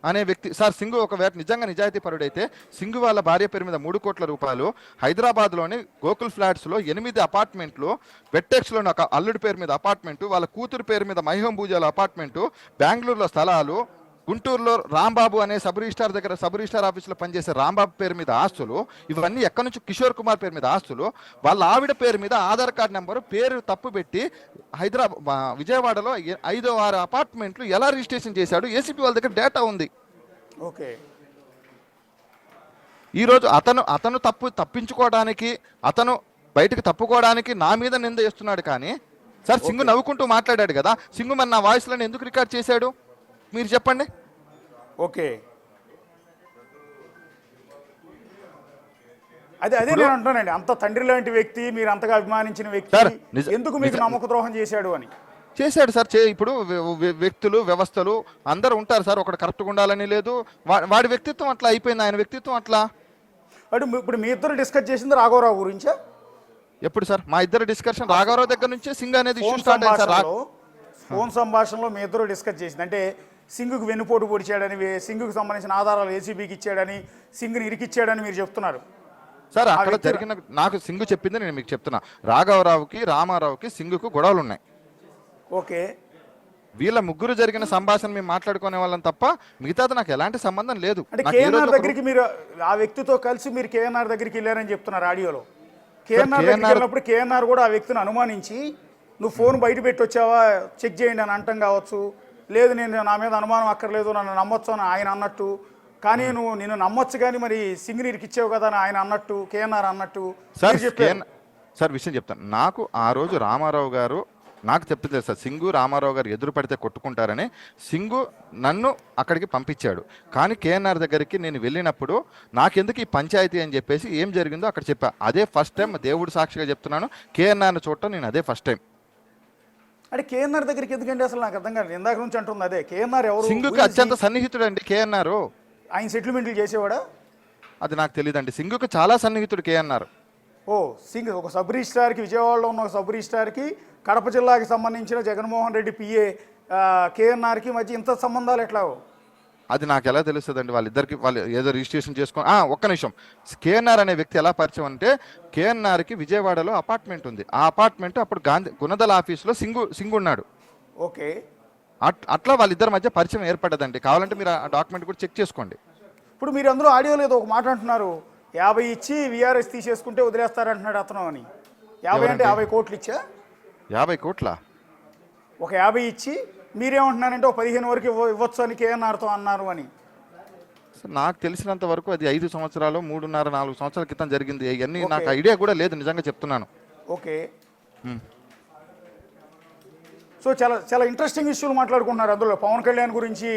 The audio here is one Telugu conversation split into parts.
అనే వ్యక్తి సార్, సింగు ఒకవేళ నిజంగా నిజాయితీ పరుడైతే సింగు వాళ్ళ భార్య పేరు మీద 3 కోట్ల రూపాయలు హైదరాబాద్లోని గోకుల్ ఫ్లాట్స్లో 8 అపార్ట్మెంట్లు, బెట్టెక్స్లోని ఒక అల్లుడి పేరు మీద అపార్ట్మెంటు, వాళ్ళ కూతురు పేరు మీద మైహం పూజాల అపార్ట్మెంటు, బెంగళూరులో స్థలాలు, గుంటూరులో రాంబాబు అనే సబ్ రిజిస్టార్ దగ్గర సబ్ రిజిస్టార్ ఆఫీసులో పనిచేసే రాంబాబు పేరు మీద ఆస్తులు, ఇవన్నీ ఎక్కడి నుంచి కిషోర్ కుమార్ పేరు మీద ఆస్తులు, వాళ్ళ ఆవిడ పేరు మీద ఆధార్ కార్డు నెంబరు పేరు తప్పు పెట్టి విజయవాడలో 5-6 అపార్ట్మెంట్లు ఎలా రిజిస్ట్రేషన్ చేశాడు, ఏసీపీ వాళ్ళ దగ్గర డేటా ఉంది. ఓకే, ఈరోజు అతను తప్పించుకోవడానికి, అతను బయటకు తప్పుకోవడానికి నా మీద నింద చేస్తున్నాడు. కానీ సార్, సింగు నవ్వుకుంటూ మాట్లాడాడు కదా, సింగు మన నా వాయిస్లను ఎందుకు రికార్డ్ చేశాడు మీరు చెప్పండి. ఓకే, అదే నేను అంటానండి, అంత తండ్రి లాంటి వ్యక్తి, మీరు అంతగా అభిమానించిన వ్యక్తి ఎందుకు మీకు నమ్మక ద్రోహం చేశాడు అని. చేశాడు సార్. ఇప్పుడు వ్యక్తులు, వ్యవస్థలు అందరూ ఉంటారు సార్, ఒకటి కరెక్ట్గా ఉండాలని లేదు. వాడి వ్యక్తిత్వం అట్లా అయిపోయింది, ఆయన వ్యక్తిత్వం అట్లా. అటు ఇప్పుడు మీ ఇద్దరు డిస్కస్ చేసింది రాఘవరావు గురించా? ఎప్పుడు సార్? మా ఇద్దరు డిస్కషన్ రాఘవరావు దగ్గర నుంచే సింగ్ అనేది ఇష్యూ స్టార్ట్ అయింది సార్. ఫోన్ సంభాషణలో మీ ఇద్దరు డిస్కస్ చేసింది అంటే సింగుకు వెన్నుపోటు పొడిచాడని, సింగుకు సంబంధించిన ఆధారాలు ఏసీబీకి ఇచ్చాడని, సింగుని ఇరికిచ్చాడని మీరు చెప్తున్నారు సార్. అక్కడ జరిగిన నాకు సింగు చెప్పింది నేను మీకు చెప్తున్నా. రాఘవరావుకి, రామారావుకి, సింగుకు గొడవలు ఉన్నాయి. ఓకే, వీళ్ళ ముగ్గురు జరిగిన సంభాషణ మేము మాట్లాడుకునే వాళ్ళం తప్ప మిగతాది నాకు ఎలాంటి సంబంధం లేదు. అంటే కేఎన్ఆర్ దగ్గరికి మీరు ఆ వ్యక్తితో కలిసి మీరు కేఎన్ఆర్ దగ్గరికి వెళ్ళారని చెప్తున్నారు ఆడియోలో. కేఎన్ఆర్ దగ్గరికి వెళ్ళినప్పుడు కేఎన్ఆర్ కూడా ఆ వ్యక్తిని అనుమానించి నువ్వు ఫోన్ బయట పెట్టి వచ్చావా, చెక్ చేయండి అని అంటాం కావచ్చు, లేదు నేను నా మీద అనుమానం అక్కర్లేదు, నన్ను నమ్మొచ్చు అని ఆయన అన్నట్టు, కానీ నువ్వు నిన్ను నమ్మొచ్చు కానీ మరి సింగిని ఇరికిచ్చావు కదా అని ఆయన అన్నట్టు, కేఎన్ఆర్ అన్నట్టు సార్. విషయం చెప్తాను. నాకు ఆ రోజు రామారావు గారు నాకు చెప్తే సార్, సింగు రామారావు గారు ఎదురు పడితే కొట్టుకుంటారని సింగు నన్ను అక్కడికి పంపించాడు. కానీ కేఎన్ఆర్ దగ్గరికి నేను వెళ్ళినప్పుడు నాకెందుకు ఈ పంచాయతీ అని చెప్పేసి ఏం జరిగిందో అక్కడ చెప్పా. అదే ఫస్ట్ టైం, దేవుడు సాక్షిగా చెప్తున్నాను, కేఎన్ఆర్ని చూడటం నేను అదే ఫస్ట్ టైం. అంటే కేఎన్ఆర్ దగ్గరికి ఎందుకంటే అసలు నాకు అర్థం కాదు, ఇందాక నుంచి అంటుంది అదే. కేఎన్ఆర్ ఎవరు? సింగుకి అత్యంత సన్నిహితుడు అండి కేఎన్ఆర్. ఆయన సెటిల్మెంట్లు చేసేవాడా? అది నాకు తెలియదండి. సింగుకి చాలా సన్నిహితుడు కేఎన్ఆర్. ఓ, సింగ్ ఒక సబ్ రిజిస్ట్రార్కి, విజయవాడలో ఉన్న ఒక సబ్ రిజిస్ట్రార్కి, కడప జిల్లాకి సంబంధించిన జగన్మోహన్ రెడ్డి పిఏ కేఎన్ఆర్కి మధ్య ఇంత సంబంధాలు ఎట్లా? అది నాకు ఎలా తెలుస్తుందండి? వాళ్ళు ఏదో రిజిస్ట్రేషన్ చేసుకొని. ఒక్క నిమిషం. కేఎన్ఆర్ అనే వ్యక్తి ఎలా పరిచయం అంటే, కేఎన్ఆర్కి విజయవాడలో అపార్ట్మెంట్ ఉంది. ఆ అపార్ట్మెంట్ అప్పుడు గుణదల ఆఫీసులో సింగు ఉన్నాడు. ఓకే, అట్లా వాళ్ళిద్దరి మధ్య పరిచయం ఏర్పడ్డదండి. కావాలంటే మీరు ఆ డాక్యుమెంట్ కూడా చెక్ చేసుకోండి. ఇప్పుడు మీరు అందరూ ఆడియో లేదు ఒక మాట అంటున్నారు, 50 ఇచ్చి విఆర్ఎస్ తీసేసుకుంటే వదిలేస్తారంటున్నాడు అతను అని. 50 అంటే 50 కోట్లు ఇచ్చా? 50 కోట్ల? ఒక 50 ఇచ్చి మీరేమంటున్నారంటే ఒక 15 వరకు ఇవ్వచ్చు అని కేఎన్ఆర్తో అన్నారు అని. నాకు తెలిసినంత వరకు అది 5 సంవత్సరాలు, 3.5-4 సంవత్సరాల క్రితం జరిగింది. ఇవన్నీ నాకు ఐడియా కూడా లేదు, నిజంగా చెప్తున్నాను. ఓకే, సో చాలా చాలా ఇంట్రెస్టింగ్ ఇష్యూలు మాట్లాడుకుంటున్నారు అందులో. పవన్ కళ్యాణ్ గురించి,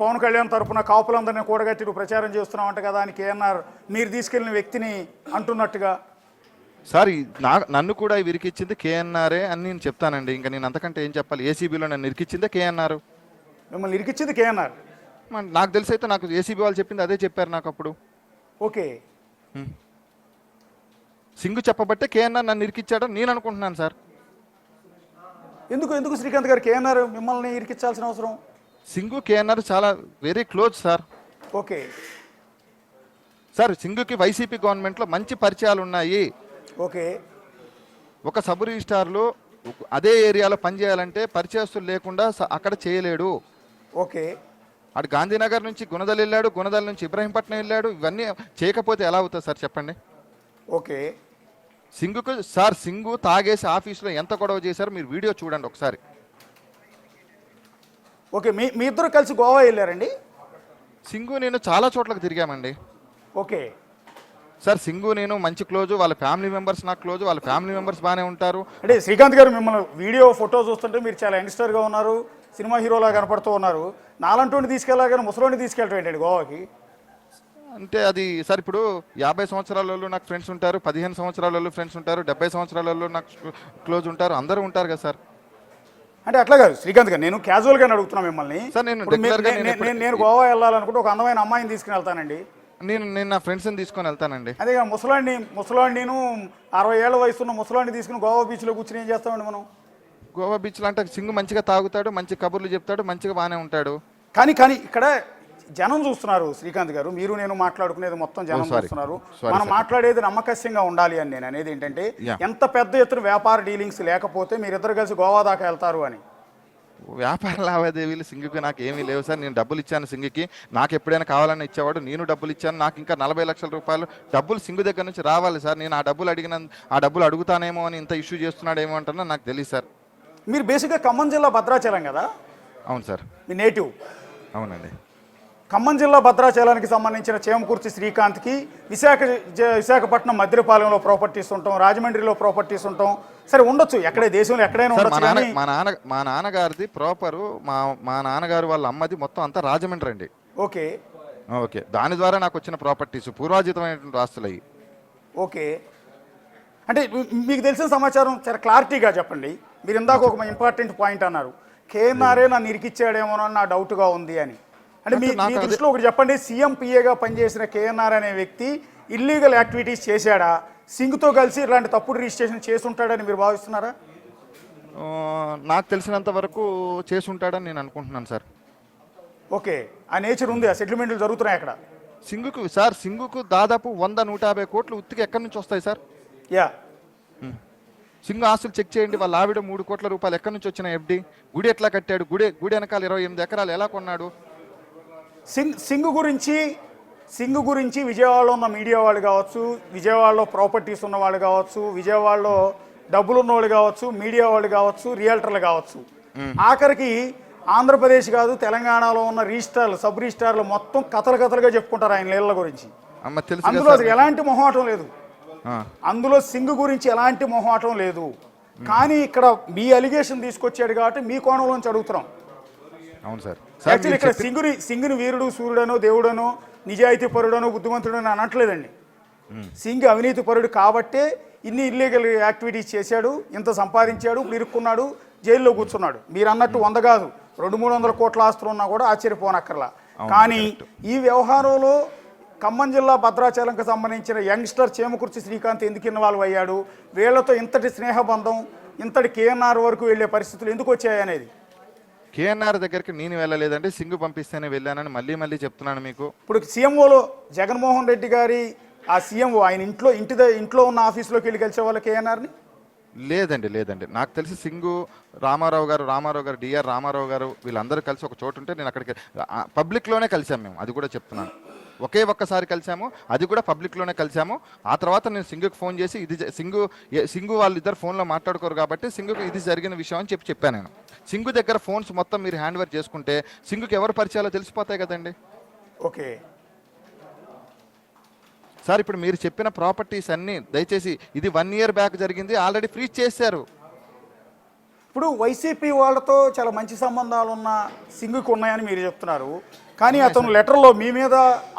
పవన్ కళ్యాణ్ తరఫున కాపులందరినీ కూడగట్టి ప్రచారం చేస్తున్నామంట కదా అని కేఎన్ఆర్ మీరు తీసుకెళ్లిన వ్యక్తిని అంటున్నట్టుగా. సార్, నన్ను కూడా విరికిచ్చింది కేఎన్ఆరే అని నేను చెప్తానండి. ఇంకా నేను అంతకంటే ఏం చెప్పాలి? ఏసీబీలో నన్ను ఇరికిచ్చిందే కేఎన్ఆర్. మిమ్మల్ని ఇరికిచ్చింది కేఎన్ఆర్? నాకు తెలిసి అయితే నాకు ఏసీబీ వాళ్ళు చెప్పింది అదే చెప్పారు నాకు అప్పుడు. ఓకే, సింగు చెప్పబట్టే కేఎన్ఆర్ నన్ను ఇరికిచ్చాడని నేను అనుకుంటున్నాను సార్. ఎందుకు శ్రీకాంత్ గారు కేఎన్ఆర్ మిమ్మల్ని ఇరికించాల్సిన అవసరం? సింగు కేఎన్ఆర్ చాలా very close sir. Okay sir, సింగుకి వైసీపీ గవర్నమెంట్లో మంచి పరిచయాలు ఉన్నాయి. ఓకే, ఒక సబ్ రిజిస్టార్లు అదే ఏరియాలో పనిచేయాలంటే పరిచయస్తులు లేకుండా అక్కడ చేయలేడు. ఓకే, అటు గాంధీనగర్ నుంచి గుణదల్ వెళ్ళాడు, గుణదల్ నుంచి ఇబ్రహీంపట్నం వెళ్ళాడు. ఇవన్నీ చేయకపోతే ఎలా అవుతుంది సార్ చెప్పండి? ఓకే, సింగు తాగేసి ఆఫీసులో ఎంత గొడవ చేశారో మీరు వీడియో చూడండి ఒకసారి. ఓకే, మీ ఇద్దరు కలిసి గోవా వెళ్ళారండి? సింగు నేను చాలా చోట్లకు తిరిగామండి. ఓకే సార్, సింగు నేను మంచి క్లోజు, వాళ్ళ ఫ్యామిలీ మెంబర్స్ నాకు క్లోజు, వాళ్ళ ఫ్యామిలీ మెంబర్స్ బాగానే ఉంటారు. అంటే శ్రీకాంత్ గారు మిమ్మల్ని వీడియో ఫోటో చూస్తుంటే మీరు చాలా యంగ్స్టర్గా ఉన్నారు, సినిమా హీరోలా కనపడుతూ ఉన్నారు. నాలంటోని తీసుకెళ్ళాగానే ముసలోని తీసుకెళ్ళటం ఏంటండి గోవాకి? అంటే అది సార్, ఇప్పుడు 50 సంవత్సరాలలో నాకు ఫ్రెండ్స్ ఉంటారు, 15 సంవత్సరాలలో ఫ్రెండ్స్ ఉంటారు, 70 సంవత్సరాలలో నాకు క్లోజ్ ఉంటారు, అందరూ ఉంటారు కదా సార్. అంటే అట్లా కాదు శ్రీకాంత్ గారు, నేను క్యాజువల్గా అడుగుతున్నాను మిమ్మల్ని. సార్, నేను గోవా వెళ్ళాలనుకుంటే ఒక అందమైన అమ్మాయిని తీసుకుని వెళ్తానండి. నేను నా ఫ్రెండ్స్ని తీసుకొని వెళ్తానండి. అదే ముసలాండి 60 ఏళ్ల వయసున్న ముసలాండి తీసుకుని గోవా బీచ్లో కూర్చుని ఏం చేస్తామండి మనం? గోవా బీచ్లో అంటే సింగు మంచిగా తాగుతాడు, మంచి కబుర్లు చెప్తాడు, మంచిగా బాగానే ఉంటాడు. కానీ ఇక్కడ జనం చూస్తున్నారు శ్రీకాంత్ గారు, మీరు నేను మాట్లాడుకునేది మొత్తం జనం sorry. చూస్తున్నారు. Sorry, మనం sir. మాట్లాడేది నమ్మకస్యంగా ఉండాలి అని నేను అనేది ఏంటంటే, Yeah. ఎంత పెద్ద ఎత్తున వ్యాపార డీలింగ్స్ లేకపోతే మీరిద్దరు కలిసి గోవా దాకా వెళ్తారు అని. వ్యాపార లావాదేవీలు సింగుకి నాకు ఏమీ లేవు సార్. నేను డబ్బులు ఇచ్చాను సింగుకి, నాకు ఎప్పుడైనా కావాలని ఇచ్చేవాడు, నేను డబ్బులు ఇచ్చాను. నాకు ఇంకా 40 లక్షల రూపాయలు డబ్బులు సింగు దగ్గర నుంచి రావాలి సార్. నేను ఆ డబ్బులు అడుగుతానేమో అని ఇంత ఇష్యూ చేస్తున్నాడేమో అంటున్నా నాకు తెలియదు సార్. మీరు బేసిక్గా ఖమ్మం జిల్లా భద్రాచలం కదా అవును సార్. మీ నేటివ్? అవునండి. ఖమ్మం జిల్లా భద్రాచలానికి సంబంధించిన చేమకుర్తి శ్రీకాంత్కి విశాఖపట్నం మద్దిరపాలెంలో ప్రాపర్టీస్ ఉంటాం, రాజమండ్రిలో ప్రాపర్టీస్ ఉంటాం. సరే ఉండొచ్చు, ఎక్కడే దేశంలో ఎక్కడైనా సార్ ఉండొచ్చు. కానీ మా నాన్నగారిది ప్రాపరు మా నాన్నగారు వాళ్ళ అమ్మది మొత్తం అంతా రాజమండ్రి అండి. ఓకే ఓకే, దాని ద్వారా నాకు వచ్చిన ప్రాపర్టీస్ పూర్వాజితమైనటువంటి ఆస్తులు అయ్యి. ఓకే, అంటే మీకు తెలిసిన సమాచారం చాలా క్లారిటీగా చెప్పండి. మీరు ఇందాక ఒక ఇంపార్టెంట్ పాయింట్ అన్నారు, కేఎన్ఆర్ఏ నన్ను ఇరికిచ్చాడేమో నా డౌట్గా ఉంది అని. అంటే మీ దృష్టిలో ఒకటి చెప్పండి, సీఎం పిఏగా పనిచేసిన కేఎన్ఆర్ అనే వ్యక్తి ఇల్లీగల్ యాక్టివిటీస్ చేశాడా, సింగ్తో కలిసి ఇలాంటి తప్పుడు రిజిస్ట్రేషన్ చేసి ఉంటాడని మీరు భావిస్తున్నారా? నాకు తెలిసినంత వరకు చేసి ఉంటాడని నేను అనుకుంటున్నాను సార్. ఓకే, ఆ నేచర్ ఉంది, ఆ సెటిల్మెంట్లు జరుగుతున్నాయి అక్కడ. సింగుకు దాదాపు 100-150 కోట్లు ఉత్తికి ఎక్కడి నుంచి వస్తాయి సార్? యా, సింగు ఆస్తులు చెక్ చేయండి. వాళ్ళ ఆవిడ 3 కోట్ల రూపాయలు ఎక్కడి నుంచి వచ్చిన ఎఫ్డి, గుడి ఎట్లా కట్టాడు, గుడి వెనకాల 28 ఎకరాలు ఎలా కొన్నాడు? సింగ్ గురించి విజయవాడలో ఉన్న మీడియా వాళ్ళు కావచ్చు, విజయవాడలో ప్రాపర్టీస్ ఉన్న వాళ్ళు కావచ్చు, విజయవాడలో డబ్బులు ఉన్న వాళ్ళు కావచ్చు, మీడియా వాళ్ళు కావచ్చు, రియల్టర్లు కావచ్చు, ఆఖరికి ఆంధ్రప్రదేశ్ కాదు తెలంగాణలో ఉన్న రిజిస్ట్రార్లు, సబ్ రిజిస్ట్రార్లు మొత్తం కథలుగా చెప్పుకుంటారు ఆయన నీళ్ళ గురించి. అందులో అసలు ఎలాంటి మొహమాటం లేదు, అందులో సింగ్ గురించి ఎలాంటి మొహమాటం లేదు. కానీ ఇక్కడ మీ అలిగేషన్ తీసుకొచ్చాడు కాబట్టి మీ కోణంలోంచి అడుగుతున్నాం. అవును సార్. యాక్చువల్లీ ఇక్కడ సింగుని వీరుడు, సూర్యుడనో, దేవుడనో, నిజాయితీ పరుడనో, బుద్ధిమంతుడనో అనట్లేదండి. సింగ్ అవినీతి పరుడు కాబట్టే ఇన్ని ఇల్లీగల్ యాక్టివిటీస్ చేశాడు, ఇంత సంపాదించాడు, ఇరుక్కున్నాడు, జైల్లో కూర్చున్నాడు. మీరు అన్నట్టు 100 కాదు 200-300 కోట్ల ఆస్తులు ఉన్నా కూడా ఆశ్చర్యపోనక్కర్లా. కానీ ఈ వ్యవహారంలో ఖమ్మం జిల్లా భద్రాచలంకి సంబంధించిన యంగ్స్టర్ చేమకుర్తి శ్రీకాంత్ ఎందుకు ఇన్వాల్వ్ అయ్యాడు, వీళ్లతో ఇంతటి స్నేహబంధం, ఇంతటి కేఎన్ఆర్ వరకు వెళ్ళే పరిస్థితులు ఎందుకు వచ్చాయి అనేది. కేఎన్ఆర్ దగ్గరికి నేను వెళ్ళలేదండి, సింగు పంపిస్తేనే వెళ్ళానని మళ్ళీ చెప్తున్నాను మీకు. ఇప్పుడు సీఎంఓలో జగన్మోహన్ రెడ్డి గారి ఆ సీఎంఓ ఆయన ఇంట్లో ఉన్న ఆఫీస్లోకి వెళ్ళి కలిసే వాళ్ళు కేఎన్ఆర్ని? లేదండి. నాకు తెలిసి సింగు రామారావు గారు డిఆర్ రామారావు గారు వీళ్ళందరూ కలిసి ఒక చోటు ఉంటే నేను అక్కడికి పబ్లిక్లోనే కలిసాము మేము. అది కూడా చెప్తున్నాను, ఒక్కసారి కలిసాము, అది కూడా పబ్లిక్లోనే కలిసాము. ఆ తర్వాత నేను సింగుకి ఫోన్ చేసి ఇది సింగు వాళ్ళిద్దరు ఫోన్లో మాట్లాడుకోరు కాబట్టి సింగుకి ఇది జరిగిన విషయం అని చెప్పాను నేను. సింగు దగ్గర ఫోన్స్ మొత్తం మీరు హ్యాండ్ ఓవర్ చేసుకుంటే సింగుకి ఎవరు పరిచయాలో తెలిసిపోతాయి కదండి. ఓకే సార్, ఇప్పుడు మీరు చెప్పిన ప్రాపర్టీస్ అన్నీ దయచేసి ఇది 1 year బ్యాక్ జరిగింది, ఆల్రెడీ ఫ్రీజ్ చేశారు. ఇప్పుడు వైసీపీ వాళ్ళతో చాలా మంచి సంబంధాలు ఉన్న సింగుకి ఉన్నాయని మీరు చెప్తున్నారు. కానీ అతను లెటర్లో మీ మీద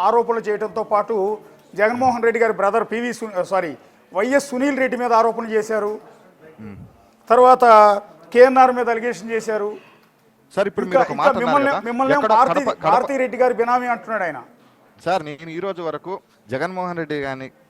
ఆరోపణలు చేయడంతో పాటు జగన్మోహన్ రెడ్డి గారి బ్రదర్ వైఎస్ సునీల్ రెడ్డి మీద ఆరోపణలు చేశారు, తర్వాత కేఎన్ఆర్ మీద అలిగేషన్ చేశారు. సార్, ఇప్పుడు మిమ్మల్ని భారతీ రెడ్డి గారి బినామీ అంటున్నాడు ఆయన. సార్, నేను ఈ రోజు వరకు జగన్మోహన్ రెడ్డి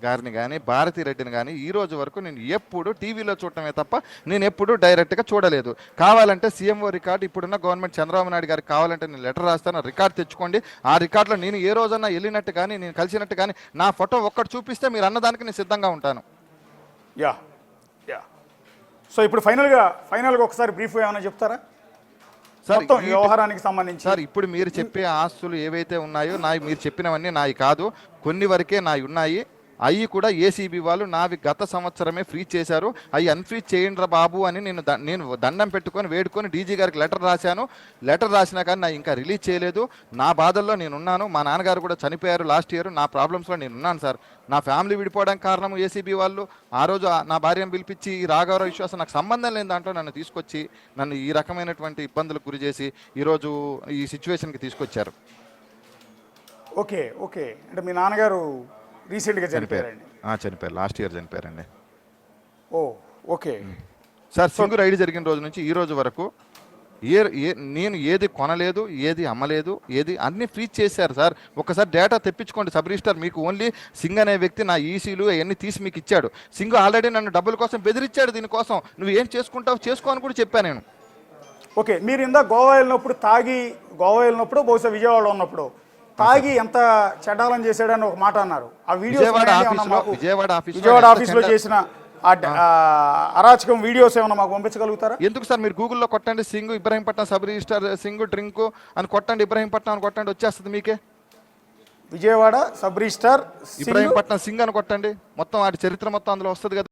గారిని కానీ భారతీ రెడ్డిని కానీ ఈ రోజు వరకు నేను ఎప్పుడు టీవీలో చూడటమే తప్ప నేను ఎప్పుడు డైరెక్ట్గా చూడలేదు. కావాలంటే సీఎంఓ రికార్డు ఇప్పుడున్న గవర్నమెంట్ చంద్రబాబు నాయుడు గారికి కావాలంటే నేను లెటర్ రాస్తాను, రికార్డు తెచ్చుకోండి. ఆ రికార్డులో నేను ఏ రోజన్నా వెళ్ళినట్టు కానీ నేను కలిసినట్టు కానీ నా ఫోటో ఒక్కటి చూపిస్తే మీరు అన్నదానికి నేను సిద్ధంగా ఉంటాను. యా సో ఇప్పుడు ఫైనల్గా ఒకసారి బ్రీఫ్ ఏమైనా చెప్తారా సార్ వ్యవహారానికి సంబంధించి? సార్, ఇప్పుడు మీరు చెప్పే ఆస్తులు ఏవైతే ఉన్నాయో మీరు చెప్పినవన్నీ నాయి కాదు, కొన్ని వరకే నాయి ఉన్నాయి. అవి కూడా ఏసీబీ వాళ్ళు నావి గత సంవత్సరమే ఫ్రీజ్ చేశారు. అవి అన్ఫ్రీజ్ చేయండి రా బాబు అని నేను దండం పెట్టుకొని వేడుకొని డీజీ గారికి లెటర్ రాశాను. లెటర్ రాసినా కానీ నా ఇంకా రిలీజ్ చేయలేదు. నా బాధల్లో నేనున్నాను. మా నాన్నగారు కూడా చనిపోయారు లాస్ట్ ఇయర్. నా ప్రాబ్లమ్స్లో నేనున్నాను సార్. నా ఫ్యామిలీ విడిపోవడానికి కారణం ఏసీబీ వాళ్ళు. ఆ రోజు నా భార్యను పిలిపించి ఈ రాఘవరావు విశ్వాసం నాకు సంబంధం లేని దాంట్లో నన్ను తీసుకొచ్చి నన్ను ఈ రకమైనటువంటి ఇబ్బందులకు గురి చేసి ఈరోజు ఈ సిచ్యువేషన్కి తీసుకొచ్చారు. ఓకే అంటే మీ నాన్నగారు రీసెంట్గా చనిపోయారు, లాస్ట్ ఇయర్ చనిపోయారండి. ఓకే సార్, సింగు రైడ్ జరిగిన రోజు నుంచి ఈ రోజు వరకు నేను ఏది కొనలేదు, ఏది అమ్మలేదు, ఏది అన్ని ఫ్రీజ్ చేశారు సార్. ఒకసారి డేటా తెప్పించుకోండి సబ్ రిజిస్టర్. మీకు ఓన్లీ సింగ్ అనే వ్యక్తి నా ఈసీలు అవన్నీ తీసి మీకు ఇచ్చాడు. సింగు ఆల్రెడీ నన్ను డబ్బుల కోసం బెదిరించాడు. దీనికోసం నువ్వు ఏం చేసుకుంటావు చేసుకో అని కూడా చెప్పాను నేను. ఓకే, మీరు ఇందా గోవా వెళ్ళినప్పుడు బహుశా విజయవాడలో ఉన్నప్పుడు తాగి ఎంత చెడ్డాలం చేశాడని ఒక మాట అన్నారు. ఆ వీడియోస్ విజయవాడ ఏమన్నా ఆఫీసులో మాకు విజయవాడ ఆఫీసులో విజయవాడ ఎంత ఆఫీస్లో చెడ్డ- చేసిన అరాచకం వీడియోస్ ఏమన్నా మాకు పంపించగలుగుతారా? ఎందుకు సార్ మీరు గూగుల్లో కొట్టండి Singh Ibrahimpatnam sub register Singh drink అని కొట్టండి, ఇబ్రహీంపట్నం అని కొట్టండి, వచ్చేస్తుంది మీకే. విజయవాడ సబ్ రిజిస్టార్ ఇబ్రహీంపట్నం సింగ్ అని కొట్టండి, మొత్తం వాటి చరిత్ర మొత్తం అందులో వస్తుంది కదా.